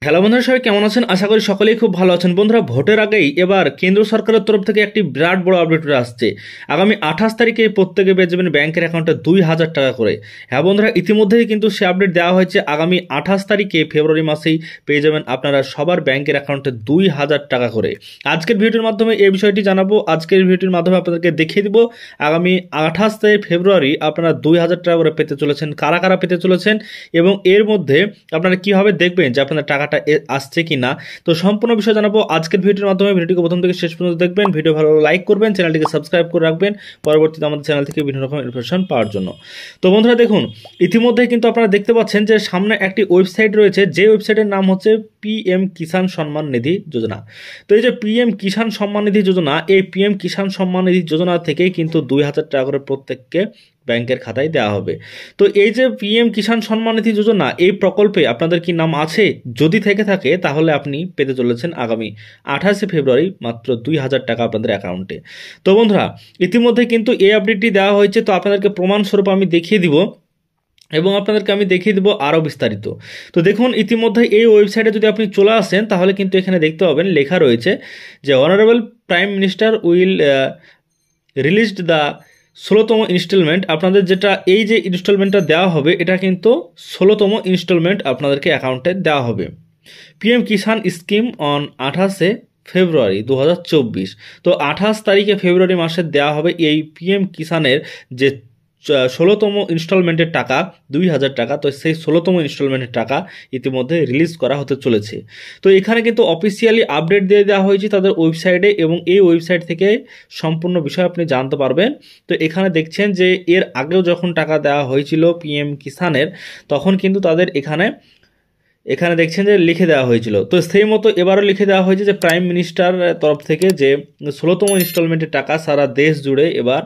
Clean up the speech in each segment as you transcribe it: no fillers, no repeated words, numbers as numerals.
Hello বন্ধুরা, সবাই কেমন আছেন? আশা করি সকলেই খুব ভালো আছেন। বন্ধুরা, ভোটের আগেই এবার কেন্দ্র সরকারের তরফ থেকে একটি বিরাট বড় আপডেট আসছে। আগামী 28 তারিখে প্রত্যেকে পেয়ে যাবেন ব্যাংকের অ্যাকাউন্টে 2000 টাকা করে। হ্যাঁ বন্ধুরা, ইতিমধ্যেই কিন্তু সে আপডেট দেওয়া হয়েছে। আগামী 28 তারিখে ফেব্রুয়ারি মাসেই পেয়ে যাবেন আপনারা সবার ব্যাংকের অ্যাকাউন্টে 2000 টাকা করে। আজকের ভিডিওর মাধ্যমে এই বিষয়টি জানাবো। আজকের ভিডিওর মাধ্যমে আপনাদেরকে দেখিয়ে দিব আগামী 28 ফেব্রুয়ারি আপনারা 2000 টাকা করে পেতে চলেছেন, কারা কারা পেতে চলেছেন, এবং এর মধ্যে আপনারা কীভাবে দেখবেন যে আপনাদের টাকাটা আসছে কি না। তো সম্পূর্ণ বিষয় জানাবো আজকের ভিডিওর মাধ্যমে। ভিডিওটিকে প্রথম থেকে শেষ পর্যন্ত দেখবেন। ভিডিও ভালো লাইক করবেন, চ্যানেলটিকে সাবস্ক্রাইব করে রাখবেন পরবর্তীতে আমাদের চ্যানেল থেকে বিভিন্ন রকম ইনফরমেশন পাওয়ার জন্য। তো বন্ধুরা দেখুন, ইতিমধ্যে কিন্তু আপনারা দেখতে পাচ্ছেন যে সামনে একটি ওয়েবসাইট রয়েছে, যে ওয়েবসাইটের নাম হচ্ছে পিএম কিষাণ সম্মান নিধি যোজনা। তো এই যে পিএম কিষাণ সম্মান নিধি যোজনা, এই পিএম কিষাণ সম্মান নিধি যোজনা থেকেই কিন্তু 2000 টাকা করে প্রত্যেককে ব্যাংকের খাতায় দেওয়া হবে। তো এই যে পিএম কিষাণ সম্মান নিধি যোজনা, এই প্রকল্পে আপনাদের কি নাম আছে? যদি থেকে থাকে তাহলে আপনি পেতে চলেছেন আগামী 28 ফেব্রুয়ারি মাত্র 2000 টাকা আপনাদের অ্যাকাউন্টে। তো বন্ধুরা, ইতিমধ্যে কিন্তু এই আপডেটটি দেওয়া হয়েছে। তো আপনাদেরকে প্রমাণস্বরূপ আমি দেখিয়ে দিব এবং আপনাদেরকে আমি দেখিয়ে দেবো আরও বিস্তারিত। তো দেখুন, ইতিমধ্যে এই ওয়েবসাইটে যদি আপনি চলে আসেন তাহলে কিন্তু এখানে দেখতে পাবেন লেখা রয়েছে যে honourable prime minister will released the 16তম ইনস্টলমেন্ট। আপনাদের যেটা এই যে ইনস্টলমেন্টটা দেওয়া হবে, এটা কিন্তু 16তম ইনস্টলমেন্ট আপনাদেরকে অ্যাকাউন্টে দেওয়া হবে। পিএম কিষাণ স্কিম অন 28 ফেব্রুয়ারি 2024। তো 28 তারিখে ফেব্রুয়ারি মাসে দেওয়া হবে এই পিএম কিষাণের যে 16তম ইনস্টলমেন্টের টাকা 2000 টাকা। তো সেই 16তম ইনস্টলমেন্টের টাকা ইতিমধ্যে রিলিজ করা হতে চলেছে। তো এখানে কিন্তু অফিসিয়ালি আপডেট দিয়ে দেওয়া হয়েছে তাদের ওয়েবসাইটে, এবং এই ওয়েবসাইট থেকে সম্পূর্ণ বিষয় আপনি জানতে পারবেন। তো এখানে দেখছেন যে এর আগেও যখন টাকা দেওয়া হয়েছিল পিএম কিষাণের, তখন কিন্তু তাদের এখানে দেখছেন যে লিখে দেওয়া হয়েছিল। তো সেই মতো এবারও লিখে দেওয়া হয়েছে যে প্রাইম মিনিস্টার তরফ থেকে যে 16তম ইনস্টলমেন্টের টাকা সারা দেশ জুড়ে এবার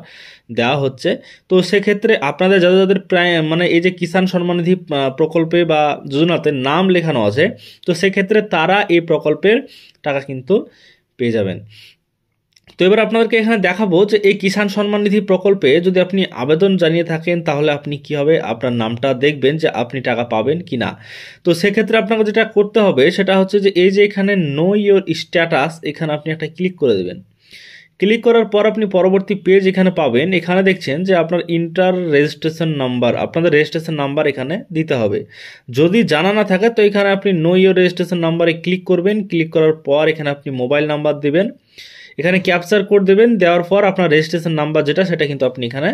দেওয়া হচ্ছে। তো সেক্ষেত্রে আপনাদের যাদের যাদের প্রায় এই যে কিষাণ সম্মান নিধি প্রকল্পে বা যোজনাতে নাম লেখানো আছে, তো সেক্ষেত্রে তারা এই প্রকল্পের টাকা কিন্তু পেয়ে যাবেন। তো এবার আপনাদেরকে এখানে দেখাবো যে এই কিষাণ সম্মান নিধি প্রকল্পে যদি আপনি আবেদন জানিয়ে থাকেন তাহলে আপনি কি হবে, আপনার নামটা দেখবেন যে আপনি টাকা পাবেন কি না। তো সেক্ষেত্রে আপনাকে যেটা করতে হবে সেটা হচ্ছে যে এই যে এখানে নো ইয়োর স্ট্যাটাস, এখানে আপনি একটা ক্লিক করে দেবেন। ক্লিক করার পর আপনি পরবর্তী পেজ এখানে পাবেন। এখানে দেখছেন যে আপনার ইন্টার রেজিস্ট্রেশন নাম্বার, আপনাদের রেজিস্ট্রেশন নাম্বার এখানে দিতে হবে। যদি জানা না থাকে তো এখানে আপনি নো ইয়োর রেজিস্ট্রেশন নাম্বারে ক্লিক করবেন। ক্লিক করার পর এখানে আপনি মোবাইল নাম্বার দেবেন, এখানে ক্যাপচার কোড দেবেন। দেওয়ার পর আপনার রেজিস্ট্রেশন নাম্বার যেটা, সেটা কিন্তু আপনি এখানে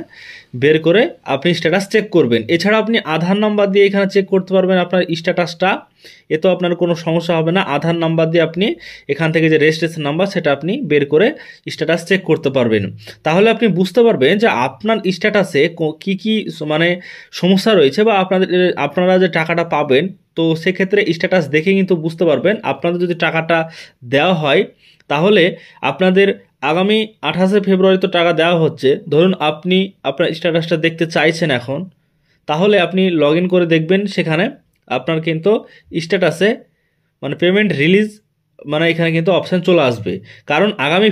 বের করে আপনি স্ট্যাটাস চেক করবেন। এছাড়া আপনি আধার নাম্বার দিয়ে এখানে চেক করতে পারবেন আপনার স্ট্যাটাসটা, এতেও আপনার কোনো সমস্যা হবে না। আধার নাম্বার দিয়ে আপনি এখান থেকে যে রেজিস্ট্রেশন নাম্বার সেটা আপনি বের করে স্ট্যাটাস চেক করতে পারবেন। তাহলে আপনি বুঝতে পারবেন যে আপনার স্ট্যাটাসে কি কি সমস্যা রয়েছে, বা আপনারা যে টাকাটা পাবেন। তো সেক্ষেত্রে স্ট্যাটাস দেখে কিন্তু বুঝতে পারবেন। আপনাদের যদি টাকাটা দেওয়া হয় তাহলে আপনাদের আগামী 28 ফেব্রুয়ারি তো টাকা দেওয়া হচ্ছে। ধরুন আপনি আপনার স্ট্যাটাসটা দেখতে চাইছেন এখন, তাহলে আপনি লগ ইন করে দেখবেন, সেখানে আপনার কিন্তু স্ট্যাটাসে পেমেন্ট রিলিজ এখানে কিন্তু অপশান চলে আসবে। কারণ আগামী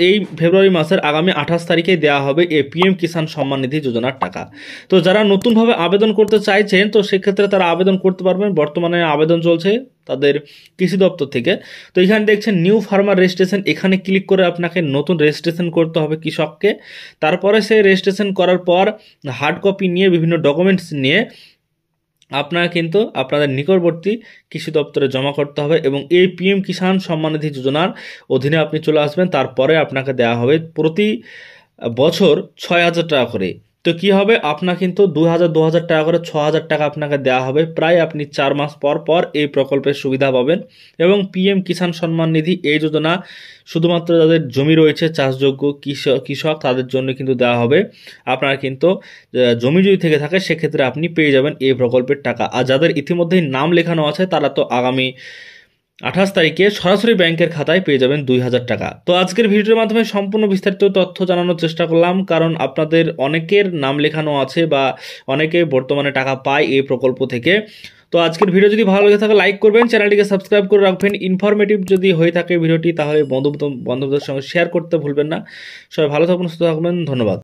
এই ফেব্রুয়ারি মাসের আগামী 28 তারিখে দেওয়া হবে এই পিএম কিষাণ সম্মান নিধি যোজনার টাকা। তো যারা নতুনভাবে আবেদন করতে চাইছেন তো সেক্ষেত্রে তারা আবেদন করতে পারবেন। বর্তমানে আবেদন চলছে তাদের কৃষি দপ্তর থেকে। তো এখানে দেখছেন নিউ ফার্মার রেজিস্ট্রেশন, এখানে ক্লিক করে আপনাকে নতুন রেজিস্ট্রেশন করতে হবে কৃষককে। তারপরে সেই রেজিস্ট্রেশন করার পর হার্ড কপি নিয়ে বিভিন্ন ডকুমেন্টস নিয়ে আপনারা কিন্তু আপনাদের নিকটবর্তী কৃষি দপ্তরে জমা করতে হবে, এবং এই পিএম কিষাণ সম্মান নিধি যোজনার অধীনে আপনি চলে আসবেন। তারপরে আপনাকে দেওয়া হবে প্রতি বছর 6000 টাকা করে। তো কি হবে, আপনার কিন্তু 2000 টাকা করে 6000 টাকা আপনাকে দেওয়া হবে। প্রায় আপনি 4 মাস পর পর এই প্রকল্পের সুবিধা পাবেন। এবং পিএম কিষাণ সম্মান নিধি এই যোজনা শুধুমাত্র যাদের জমি রয়েছে চাষযোগ্য কৃষক তাদের জন্য কিন্তু দেওয়া হবে। আপনার কিন্তু জমি যদি থেকে থাকে সেক্ষেত্রে আপনি পেয়ে যাবেন এই প্রকল্পের টাকা। আর যাদের ইতিমধ্যেই নাম লেখানো আছে তারা তো আগামী 28 তারিখে সরাসরি ব্যাংকের খাতায় পেয়ে যাবেন 2000 টাকা। তো আজকের ভিডিওর মাধ্যমে সম্পূর্ণ বিস্তারিত তথ্য জানানোর চেষ্টা করলাম, কারণ আপনাদের অনেকের নাম লেখানো আছে বা অনেকে বর্তমানে টাকা পায় এই প্রকল্প থেকে। তো আজকের ভিডিও যদি ভালো লেগে থাকে লাইক করবেন, চ্যানেলটিকে সাবস্ক্রাইব করে রাখবেন। ইনফরমেটিভ যদি হয়ে থাকে ভিডিওটি তাহলে বন্ধুদের সঙ্গে শেয়ার করতে ভুলবেন না। সবাই ভালো থাকুন, সুস্থ থাকবেন, ধন্যবাদ।